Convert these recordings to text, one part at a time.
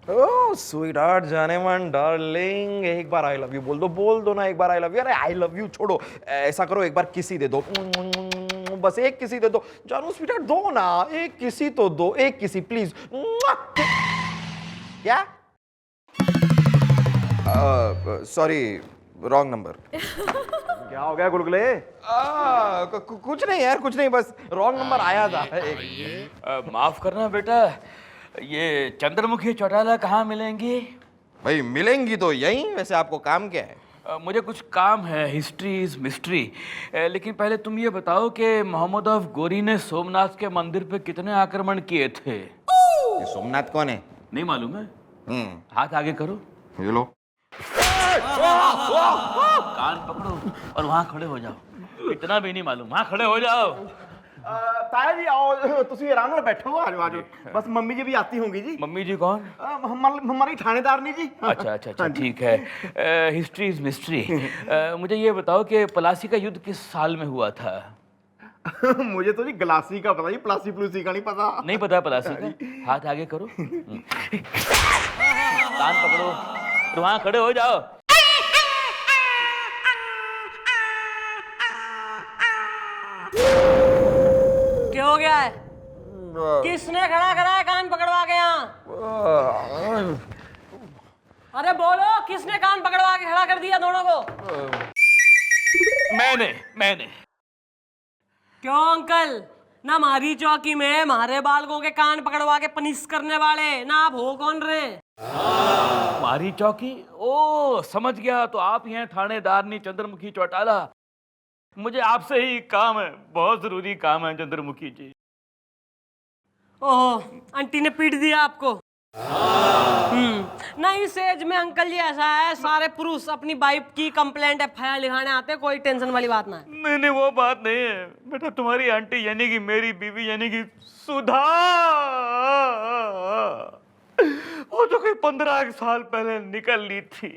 Oh sweet heart, जाने मन, darling, एक बार आई लव यू बोल दो ना, एक बार आई लव यू। अरे आई लव यू छोड़ो, ऐसा करो एक बार किसी दे दो, बस एक किसी दे दो। जानू स्वीट हार्ट दो ना, एक किसी तो दो, एक किसी प्लीज। क्या? Sorry, wrong number. क्या हो गया गुलगुले? कुछ नहीं यार, कुछ नहीं, बस रॉन्ग नंबर आया था। माफ करना बेटा, ये चंद्रमुखी चौटाला कहाँ मिलेंगी? भाई मिलेंगी तो यहीं, वैसे आपको काम क्या है? मुझे कुछ काम है, हिस्ट्री इज मिस्ट्री। लेकिन पहले तुम ये बताओ कि मोहम्मद ऑफ गोरी ने सोमनाथ के मंदिर पे कितने आक्रमण किए थे? ये सोमनाथ कौन है? नहीं मालूम है? हाथ आगे करो। ये लो। कान पकड़ो और वहाँ खड़े हो जाओ। इतना भी नहीं मालूम, वहाँ खड़े हो जाओ। ताया जी आओ, तुसी आराम ਨਾਲ बैठो, आज बस मम्मी जी भी आती होंगी जी। मम्मी जी कौन? हमारी थानेदारनी जी। अच्छा अच्छा अच्छा, ठीक है। History is mystery. मुझे ये बताओ कि प्लासी का युद्ध किस साल में हुआ था? मुझे तो जी गलासी का पता, जी प्लासी प्लूसी का नहीं पता। नहीं पता प्लासी का? हाथ आगे करो, कान पकड़ो और वहां खड़े हो जाओ। क्या हो गया है? किसने खड़ा करा है कान पकड़वा के यहाँ? अरे बोलो, किसने कान पकड़वा के खड़ा कर दिया दोनों को? मैंने। क्यों अंकल? ना हमारी चौकी में हमारे बालकों के कान पकड़वा के पनिश करने वाले ना आप हो कौन रहे? हमारी चौकी? ओ समझ गया, तो आप ही हैं थानेदारनी चंद्रमुखी चौटाला। मुझे आपसे ही काम है, बहुत जरूरी काम है चंद्रमुखी जी। ओहो, आंटी ने पीट दिया आपको? नहीं, इस एज में अंकल जी ऐसा है, सारे पुरुष अपनी वाइफ की कंप्लेंट FIR लिखाने आते हैं, कोई टेंशन वाली बात ना है। नहीं वो बात नहीं है बेटा, तुम्हारी आंटी यानी कि मेरी बीवी यानी कि सुधा, वो तो कोई 15 साल पहले निकल ली थी।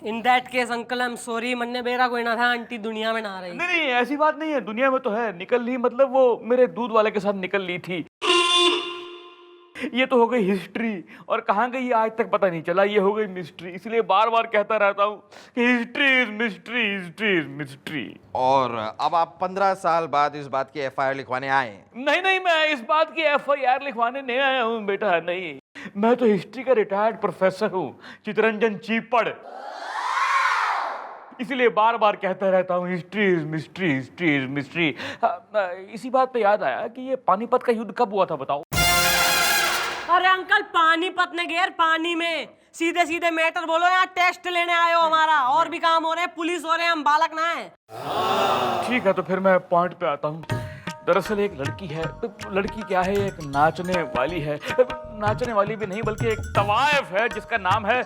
In that case uncle I am sorry, मन्ने बेरा कोई ना था, आंटी दुनिया में ना रही। नहीं ऐसी बात नहीं है, दुनिया में तो है, निकल ली मतलब वो मेरे दूध वाले के साथ निकल ली थी। ये तो हो गई हिस्ट्री, और कहाँ गई आज तक पता नहीं चला, ये हो गई मिस्ट्री। इसलिए बार बार कहता रहता हूँ कि history is mystery, history is mystery. और अब आप 15 साल बाद इस बात की FIR लिखवाने आए? नहीं, मैं इस बात की FIR लिखवाने नहीं आया हूँ बेटा, नहीं। मैं तो हिस्ट्री का रिटायर्ड प्रोफेसर हूँ, चितरंजन चीपड़। इसलिए बार बार कहता रहता हूँ history is mystery, history is mystery. इसी बात पे याद आया कि ये पानीपत का युद्ध कब हुआ था बताओ? अरे अंकल, पानीपत ने घेर पानी में, सीधे सीधे मैटर बोलो, यहाँ टेस्ट लेने आए हो हमारा, और भी काम हो रहे हैं, पुलिस हो रहे हैं, हम बालक ना है। ठीक है, तो फिर मैं पॉइंट पे आता हूँ। दरअसल एक लड़की है, तो लड़की क्या है, एक नाचने वाली है, नाचने वाली भी नहीं बल्कि एक तवायफ है जिसका नाम है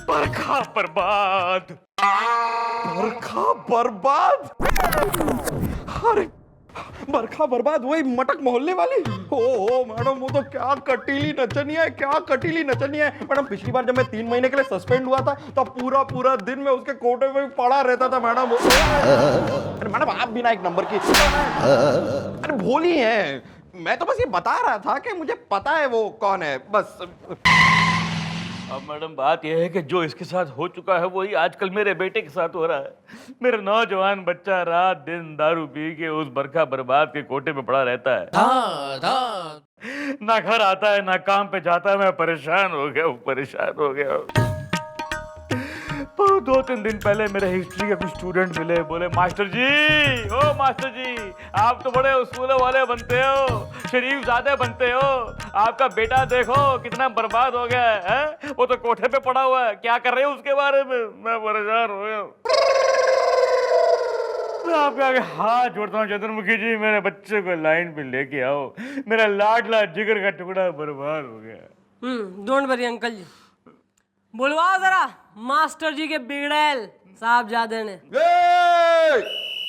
बरखा बर्बाद। बरखा बर्बाद? अरे बरखा बर्बाद, वही मटक मोहल्ले वाली? ओ मैडम, वो तो क्या कटीली नचनिया है, क्या कटीली नचनिया है मैडम। पिछली बार जब मैं 3 महीने के लिए सस्पेंड हुआ था तो पूरा दिन मैं उसके कोटे में पड़ा रहता था मैडम। अरे मैडम, आप भी ना एक नंबर की, अरे भोली है। मैं तो बस ये बता रहा था कि मुझे पता है वो कौन है, बस। अब मैडम बात यह है कि जो इसके साथ हो चुका है वही आजकल मेरे बेटे के साथ हो रहा है। मेरा नौजवान बच्चा रात दिन दारू पी के उस बरखा बर्बाद के कोटे में पड़ा रहता है। ना घर आता है ना काम पे जाता है। मैं परेशान हो गया। 2-3 दिन पहले मेरे हिस्ट्री के कुछ स्टूडेंट मिले, बोले मास्टर जी आप तो बड़े उसूलों वाले बनते हो, शरीफ ज़ादे बनते हो, आपका बेटा देखो कितना बर्बाद हो गया है, वो तो कोठे पे पड़ा हुआ है, क्या कर रहे हो उसके बारे में? मैं परेशान हो गया। मैं आपके आगे हाथ जोड़ता हूँ चंद्रमुखी जी, मेरे बच्चे को लाइन पे लेके आओ, मेरा लाडला जिगर का टुकड़ा बर्बाद हो गया। डोंट वरी अंकल जी, बुलवाओ जरा मास्टर जी के बिगड़ैल साहबजादे ने।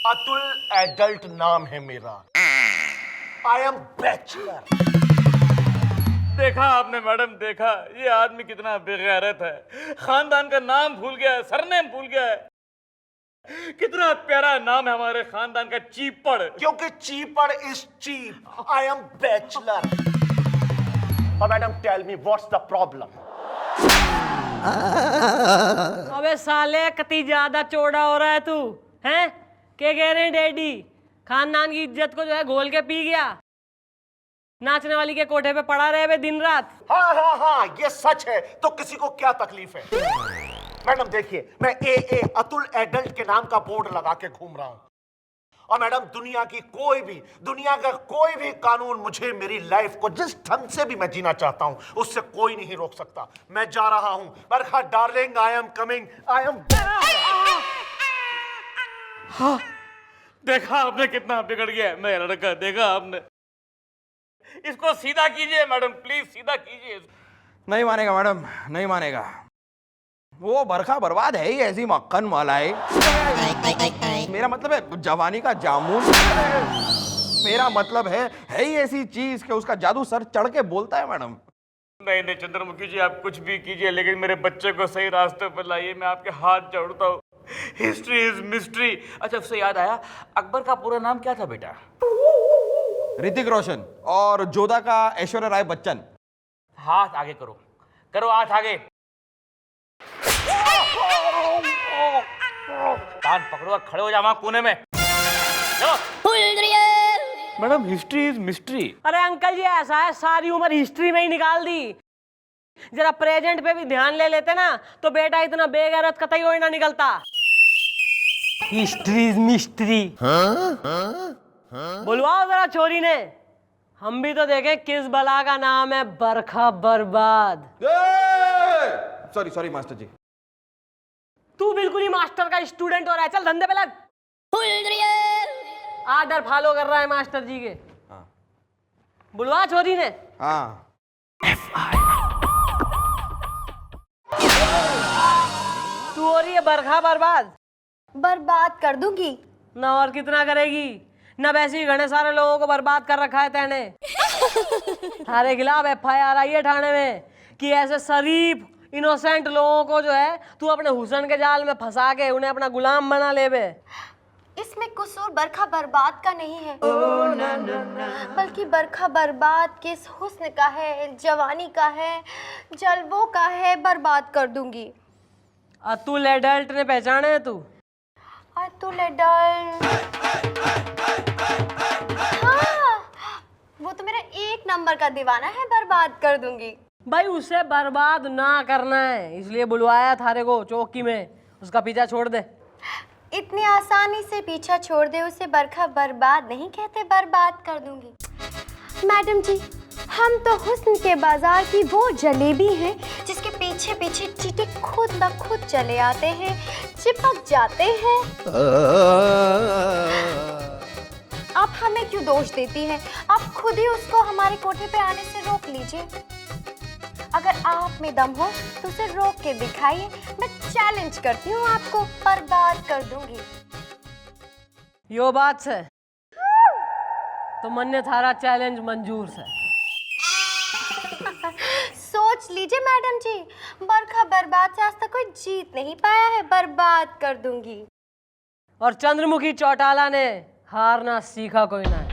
अतुल एडल्ट नाम है मेरा, आई एम बैचलर। देखा आपने मैडम, देखा ये आदमी कितना बेगैरत है, खानदान का नाम भूल गया है, सरनेम भूल गया है। कितना प्यारा नाम है हमारे खानदान का, चीपड़। क्योंकि चीपड़ is cheap. I am bachelor. और madam tell me what's the problem? अबे साले कती ज्यादा चौड़ा हो रहा है तू, हैं? क्या कह रहे हैं डैडी? खानदान की इज्जत को जो है घोल के पी गया, नाचने वाली के कोठे पे पड़ा रहे बे दिन रात। हाँ हाँ हाँ, ये सच है। तो किसी को क्या तकलीफ है? मैडम देखिए, मैं ए अतुल एडल्ट के नाम का बोर्ड लगा के घूम रहा हूं। और मैडम दुनिया का कोई भी कानून मुझे मेरी लाइफ को जिस ढंग से भी मैं जीना चाहता हूं उससे कोई नहीं रोक सकता। मैं जा रहा हूं। Barkha darling, I am coming. I am. हाँ, देखा आपने कितना बिगड़ गया है मेरा लड़का, देखा आपने। इसको सीधा कीजिए मैडम, प्लीज सीधा कीजिए। नहीं मानेगा मैडम, नहीं मानेगा। वो बरखा बर्बाद है ही ऐसी मक्खन मलाई। मेरा मतलब है जवानी का जामुन। मेरा मतलब है ही ऐसी चीज कि उसका जादू सर चढ़ के बोलता है मैडम। नहीं नहीं चंद्रमुखी जी, आप कुछ भी कीजिए लेकिन मेरे बच्चे को सही रास्ते पर लाइए। मैं आपके हाथ जोड़ता हूँ। History is mystery. अच्छा, उससे याद आया, अकबर का पूरा नाम क्या था बेटा? ऋतिक रोशन। और जोधा का ऐश्वर्या राय बच्चन। हाथ आगे करो, करो हाथ आगे। कान पकड़ो और खड़े हो जाओ वहां कोने में। Madam history is mystery. अरे अंकल जी, ऐसा है सारी उम्र हिस्ट्री में ही निकाल दी। जरा प्रेजेंट पे भी ध्यान ले लेते ना तो बेटा इतना बेगैरत कतई हो ना निकलता। History is mystery. बुलवाओ जरा छोरी ने, हम भी तो देखें किस बला का नाम है बरखा बर्बाद। सॉरी मास्टर जी। तू बिल्कुल ही मास्टर का स्टूडेंट हो रहा है। चल धंधे पे लग। आर्डर फॉलो कर रहा है मास्टर जी के। हाँ। बुलवा छोरी ने। हाँ। तू हो रही है बरखा बर्बाद। बर्बाद कर दूंगी ना और कितना करेगी ना, वैसे ही घने सारे लोगों को बर्बाद कर रखा है तैने। थारे खिलाफ FIR आई है थाने में कि ऐसे शरीफ इनोसेंट लोगों को जो है तू अपने हुस्न के जाल में फंसा के उन्हें अपना गुलाम बना ले बे। इसमें कसूर बरखा बर्बाद का नहीं है, बल्कि बरखा बर्बाद किस हुस्न का है, जवानी का है, जलवों का है। बर्बाद कर दूंगी। अतुल एडल्ट ने पहचाने है तू? अतुल एडल्ट, हाँ, वो तो मेरा 1 नंबर का दीवाना है। बर्बाद कर दूंगी। भाई उसे बर्बाद ना करना है, इसलिए बुलवाया थारे को चौकी में। उसका पीछा छोड़ दे। इतनी आसानी से पीछा छोड़ दे उसे बरखा बर्बाद नहीं कहते। बर्बाद कर दूंगी। मैडम जी, हम तो हुस्न के बाजार की वो जलेबी हैं जिसके पीछे पीछे चींटे खुद ब खुद चले आते हैं, चिपक जाते हैं। आप हमें क्यों दोष देती हैं? आप खुद ही उसको हमारे कोठे पे आने से रोक लीजिए। अगर आप में दम हो तो उसे रोक के दिखाइए। मैं चैलेंज करती हूँ आपको। बर्बाद कर दूंगी। यो बात से तो मन्ने थारा चैलेंज मंजूर से। सोच लीजिए मैडम जी, बरखा बर्बाद से आज तक कोई जीत नहीं पाया है। बर्बाद कर दूंगी। और चंद्रमुखी चौटाला ने हारना सीखा कोई ना है।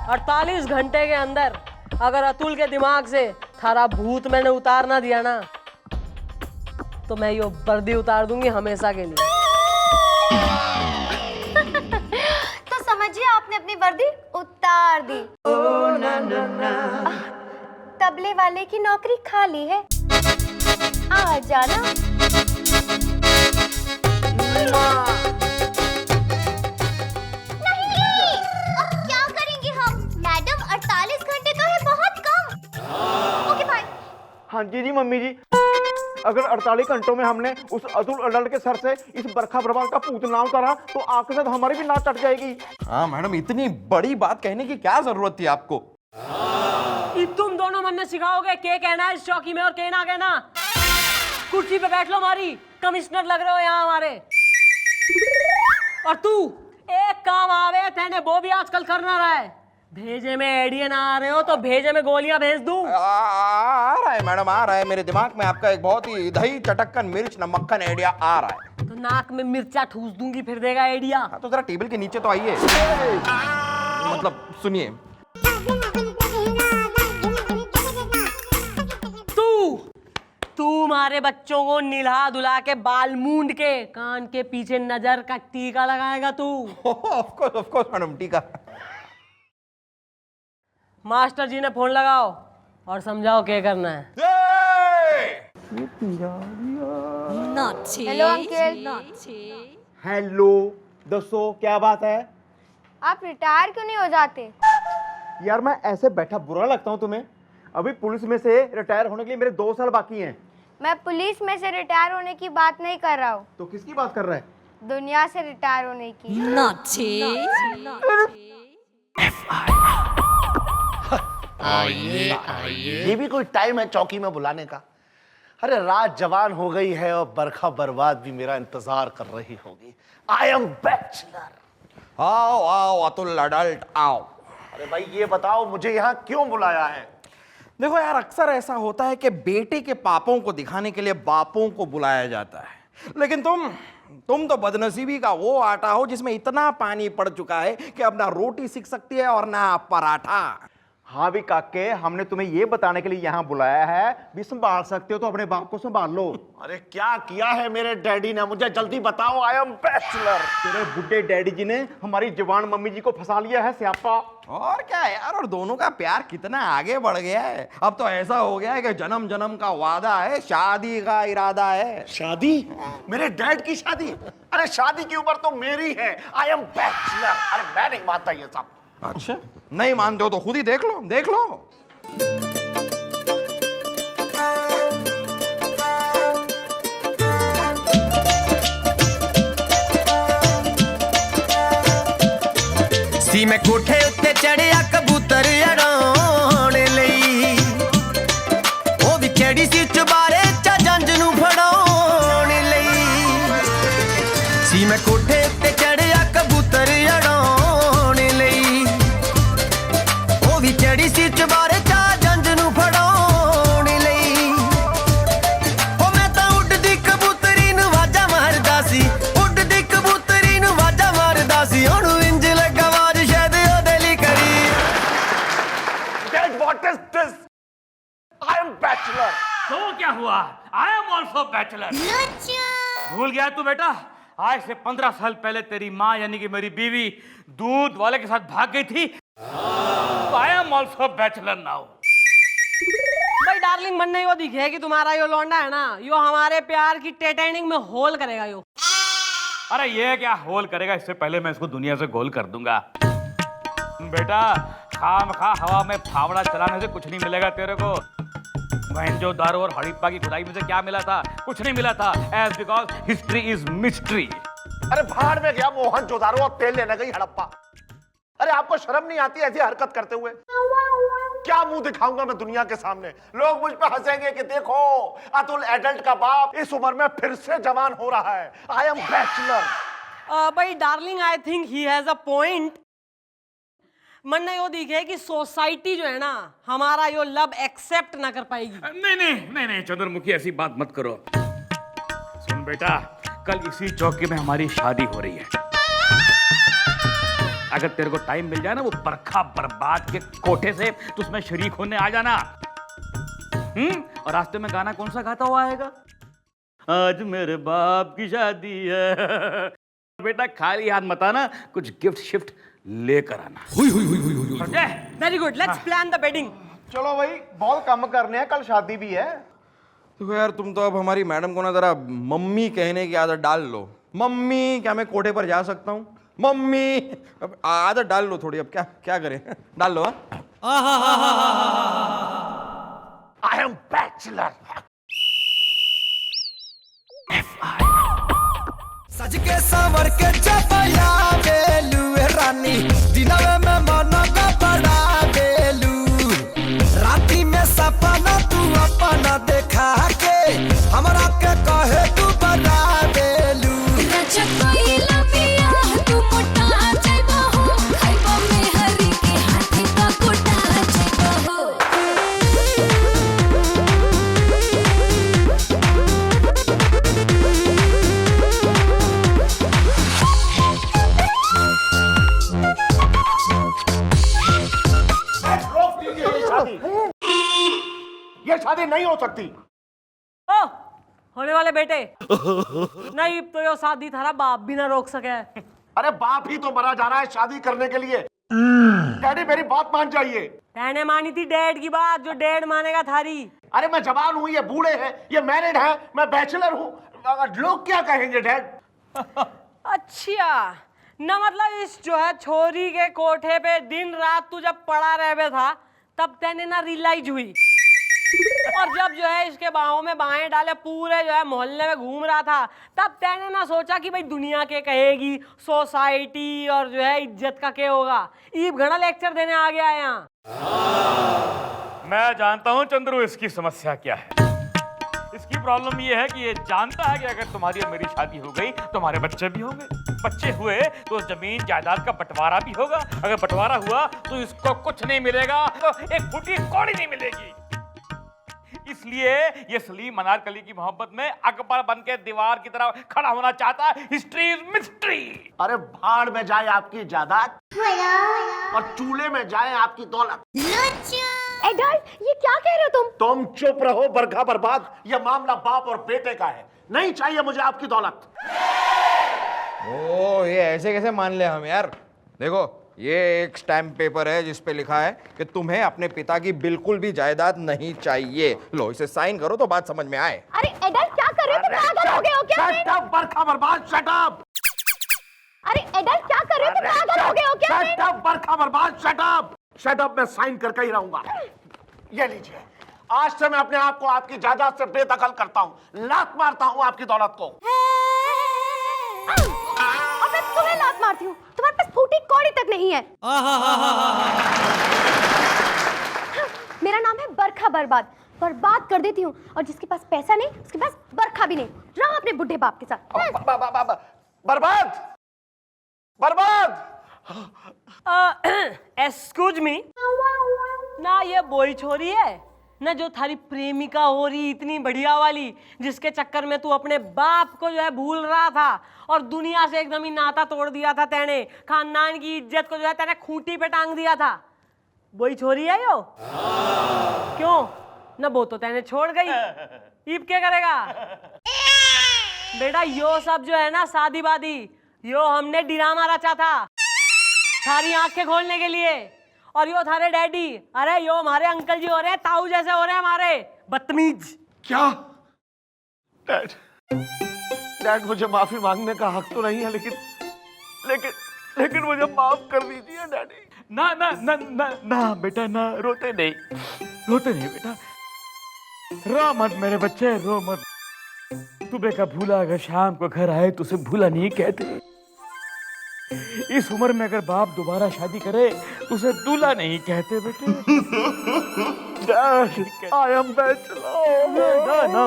48 घंटे के अंदर अगर अतुल के दिमाग से थारा भूत मैंने उतार ना दिया ना तो मैं यो वर्दी उतार दूंगी हमेशा के लिए। तो समझिए आपने अपनी वर्दी उतार दी। तबले वाले की नौकरी खाली है। आ जाना। नहीं, अब क्या करेंगे हम? मैडम 48 घंटे तो है बहुत कम। Okay bye. हाँ जी मम्मी जी, अगर 48 घंटों में हमने उस अतुल अडल्ट के सर से इस बरखा बर्बाद का भूत ना उतारा तो आपके साथ हमारी भी नाक कट जाएगी। हाँ मैडम, इतनी बड़ी बात कहने की क्या जरूरत थी आपको? तुम दोनों मन ने सिखाओगे के कहना है इस चौकी में और के ना कहना। कुर्सी पे बैठ लो, हमारी कमिश्नर लग रहे हो यहाँ हमारे। और तू एक काम आवे तेने वो भी आजकल करना रहा है। भेजे में एडियन आ रहे हो तो भेजे में गोलियां भेज दूं। आ रहा है मैडम, आ रहा है मेरे दिमाग में आपका एक बहुत ही दही चटक्कन मिर्च नमक्कन आइडिया आ रहा है। तो नाक में मिर्चा ठूस दूंगी फिर देगा आइडिया। हाँ तो जरा टेबल के नीचे तो आइए, मतलब सुनिए। तू हमारे बच्चों को निल्हा धुला के बाल मूंद के कान के पीछे नजर का टीका लगाएगा तू। ऑफ कोर्स मैडम, टीका। मास्टर जी ने फोन लगाओ और समझाओ क्या करना है। Hello uncle. हेलो, दसो क्या बात है? आप रिटायर क्यों नहीं हो जाते? यार मैं ऐसे बैठा बुरा लगता हूँ तुम्हें? अभी पुलिस में से रिटायर होने के लिए मेरे 2 साल बाकी हैं। मैं पुलिस में से रिटायर होने की बात नहीं कर रहा हूँ, तो किसकी बात कर रहा है? दुनिया से रिटायर होने की। ये भी कोई टाइम है चौकी में बुलाने का? अरे रात जवान हो गई है और बरखा बर्बाद भी मेरा इंतजार कर रही होगी। आई एम बैचलर। आओ आओ अतुल अडल्ट आओ। अरे भाई ये बताओ मुझे यहाँ क्यों बुलाया है? देखो यार, अक्सर ऐसा होता है कि बेटे के पापों को दिखाने के लिए बापों को बुलाया जाता है, लेकिन तुम तो बदनसीबी का वो आटा हो जिसमें इतना पानी पड़ चुका है कि अब ना रोटी सीख सकती है और ना पराठा। हाँ भी काके, हमने तुम्हें ये बताने के लिए यहाँ बुलाया है, भी संभाल सकते हो तो अपने बाप को संभाल लो। अरे क्या किया है मेरे डैडी ने, मुझे जल्दी बताओ। आई एम बैचलर। तेरे बुड्ढे डैडी जी ने हमारी जवान मम्मी जी को फंसा लिया है स्यापा। और क्या यार, और दोनों का प्यार कितना आगे बढ़ गया है। अब तो ऐसा हो गया है कि जन्म जन्म का वादा है, शादी का इरादा है। शादी? मेरे डैड की शादी? अरे शादी की उम्र तो मेरी है। I am bachelor. अरे मैं नहीं मानता ये सब। अच्छा, नहीं मानते हो तो खुद ही देख लो, देख लो। सी मैं कोठे उत्ते चढ़िया कबूतर अड़ाउण लई, ओ भी चढ़ी सी चबारे चा जंज नू फड़ाउण लई। सी मैं कोठे उत्ते चढ़िया कबूतर अड़ाउण लई, ओ भी चढ़ी सी चबारे चा जंज नू फड़ाउण लई। ओ मैं तां उड्डदी कबूतरी नू वाजा मारदा सी, उड्डदी कबूतरी नू वाजा मारदा सी। ओनू इंज लगा What is this? I am bachelor. तो क्या हुआ? I am also bachelor. भूल गया तू बेटा? आज से 15 साल पहले तेरी माँ यानी कि मेरी बीवी दूध वाले के साथ भाग गई थी। तो I am also bachelor now. भाई डार्लिंग, मन नहीं वो दिखे कि तुम्हारा यो लौंडा है ना, यो हमारे प्यार की टाइटैनिक में होल करेगा यो। अरे ये क्या होल करेगा? इससे पहले मैं इसको दुनिया से गोल कर दूंगा। बेटा खामखा हवा में फावड़ा चलाने से कुछ नहीं मिलेगा तेरे को। मोहनजोदारो और हड़प्पा की खुदाई में से क्या मिला था? कुछ नहीं मिला था। As because history is mystery. अरे भाड़ में गया मोहनजोदारो और तेल लेने गई हड़प्पा। अरे आपको शर्म नहीं आती ऐसी हरकत करते हुए? क्या मुंह दिखाऊंगा मैं दुनिया के सामने? लोग मुझ पे हंसेंगे कि देखो अतुल एडल्ट का बाप इस उम्र में फिर से जवान हो रहा है। I am bachelor. भाई darling, I think he has a point. मन नहीं वो दिखे कि सोसाइटी जो है ना हमारा यो लव एक्सेप्ट ना कर पाएगी। नहीं चंद्रमुखी, ऐसी बात मत करो। सुन बेटा, कल इसी चौकी में हमारी शादी हो रही है। अगर तेरे को टाइम मिल जाए ना वो बरखा बर्बाद के कोठे से, तो उसमें शरीक होने आ जाना। और रास्ते में गाना कौन सा गाता हुआ आएगा? आज मेरे बाप की शादी है। बेटा खाली हाथ मत आना, कुछ गिफ्ट शिफ्ट लेकर आना। Very good, let's plan the wedding. चलो भाई, बहुत कम करने हैं, कल शादी भी है। तो यार तुम तो अब हमारी मैडम को ना जरा मम्मी कहने की आदत डाल लो। मम्मी, क्या मैं कोठे पर जा सकता हूँ? मम्मी, अब आदत डाल लो थोड़ी। अब क्या क्या करें, डाल लो। आई एम बैचलर। सज के संवर के चपया बेलू रानी, दिनवे में मना का बड़ा बेलू, राती में सपना तू अपना देखा के हमरा के कहे तू बड़ा बेलू। कोई लपिया तू मोटा जाइबा हो, खाइबा में हरी के हाथी हो सकती। ओ होने वाले बेटे नहीं तो यो शादी थारा बाप भी ना रोक सके। अरे बाप ही तो मरा जा रहा है शादी करने के लिए। डैडी मेरी बात मान जाइए। मैंने मानी थी डैड की बात, जो डैड मानेगा थारी। अरे मैं जवान हूँ, ये बूढ़े हैं, ये मैरिड है, मैं बैचलर हूँ, लोग क्या कहेंगे डैड? अच्छा न मतलब इस जो है छोरी के कोठे पे दिन रात तू जब पड़ा रहे था तब तेने ना रियलाइज हुई, और जब जो है इसके बाहों में बाहें डाले पूरे जो है मोहल्ले में घूम रहा था तब तेने ना सोचा कि भाई दुनिया के कहेगी, सोसाइटी और जो है इज्जत का क्या होगा। ईब घड़ा लेक्चर देने आ गया यहाँ। मैं जानता हूँ चंद्रू इसकी समस्या क्या है। इसकी प्रॉब्लम ये है कि ये जानता है कि अगर तुम्हारी और मेरी शादी हो गई तो हमारे बच्चे भी होंगे, बच्चे हुए तो जमीन जायदाद का बंटवारा भी होगा, अगर बंटवारा हुआ तो इसको कुछ नहीं मिलेगा, तो एक फूटी कौड़ी नहीं मिलेगी। इसलिए ये सलीम अनारकली की मोहब्बत में अकबर बन के दीवार की तरह खड़ा होना चाहता है। History is mystery. अरे भाड़ में जाए आपकी जायदाद और चूल्हे में जाए आपकी दौलत। एडल्ट ये क्या कह रहे हो तुम चुप रहो बरखा बर्बाद। यह मामला बाप और बेटे का है, नहीं चाहिए मुझे आपकी दौलत। ओ ये ऐसे कैसे मान ले हम यार। देखो ये एक स्टैम्प पेपर है जिस पे लिखा है कि तुम्हें अपने पिता की बिल्कुल भी जायदाद नहीं चाहिए। लो इसे साइन करो तो बात समझ में आए। अरे एडल्ट क्या कर रहे हो, तुम पागल हो गए हो क्या? शट अप बरखा बर्बाद, शट अप। अरे एडल्ट क्या कर रहे हो, तुम पागल हो गए हो क्या? शट अप बरखा बर्बाद, शट अप। शट अप, मैं साइन करके ही रहूंगा। ये लीजिए, आज से मैं अपने आप को आपकी जायदाद से बेदखल करता हूँ, लात मारता हूँ आपकी दौलत को। और मैं तुम्हें लात मारती हूँ, तुम्हारे पास फूटी कौड़ी तक नहीं है। मेरा नाम है बरखा बर्बाद, बर्बाद कर देती हूँ, और जिसके पास पैसा नहीं उसके पास बरखा भी नहीं। रहो अपने बुढ़े बाप के साथ। बर्बाद बर्बाद। एक्सक्यूज मी, ना ये बोई छोरी है ना जो थारी प्रेमिका हो रही इतनी बढ़िया वाली, जिसके चक्कर में तू अपने बाप को जो है भूल रहा था और दुनिया से एकदम ही नाता तोड़ दिया था तेने, खानदान की इज्जत को जो है तेने खूंटी पे टांग दिया था। बोई छोरी है यो? क्यों ना, वो तो तेने छोड़ गई, ईब क्या करेगा? बेटा यो सब जो है ना शादी वादी, यो हमने ड्रामा रचा था थारी आंखें खोलने के लिए, और यो थारे डैडी, अरे यो हमारे अंकल जी हो रहे हैं, ताऊ जैसे हो रहे हैं हमारे, बदतमीज। क्या? डैड मुझे माफी मांगने का हक तो नहीं है, लेकिन मुझे माफ कर दीजिए डैडी। ना ना ना ना ना बेटा ना, रोते नहीं, रोते नहीं बेटा, रो मत मेरे बच्चे, रो मत। सुबह का भूला अगर शाम को घर आए तो उसे भूला नहीं कहते। इस उम्र में अगर बाप दोबारा शादी करे तो उसे दूल्हा नहीं कहते बेटे। I am bachelor. No.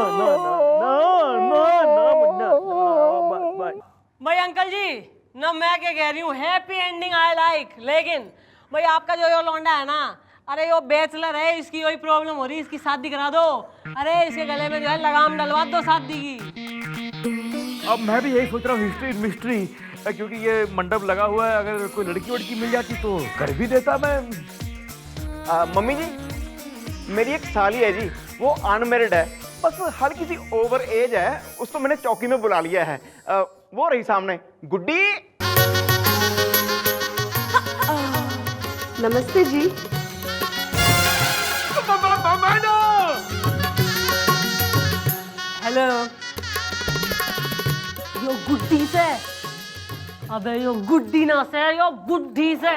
भाई अंकल जी ना, मैं क्या कह रही हूँ, हैप्पी एंडिंग आई लाइक, लेकिन भाई आपका जो यो लौंडा है ना, अरे यो बैचलर है, इसकी यही प्रॉब्लम हो रही है, इसकी शादी करा दो। अरे इसके गले में जो है लगाम डलवा दो शादी की। अब मैं भी यही सोच रहा हूँ, हिस्ट्री मिस्ट्री, क्योंकि ये मंडप लगा हुआ है, अगर कोई लड़की वड़की मिल जाती तो कर भी देता मैं। मम्मी जी, मेरी एक साली है जी, वो अनमेरिड है, बस हल्की सी ओवर एज है, उसको मैंने चौकी में बुला लिया है। वो रही सामने, गुड्डी। नमस्ते जी। हेलो, यो गुड्डी से, अबे यो गुड्डी ना से, यो बुड्ढी से।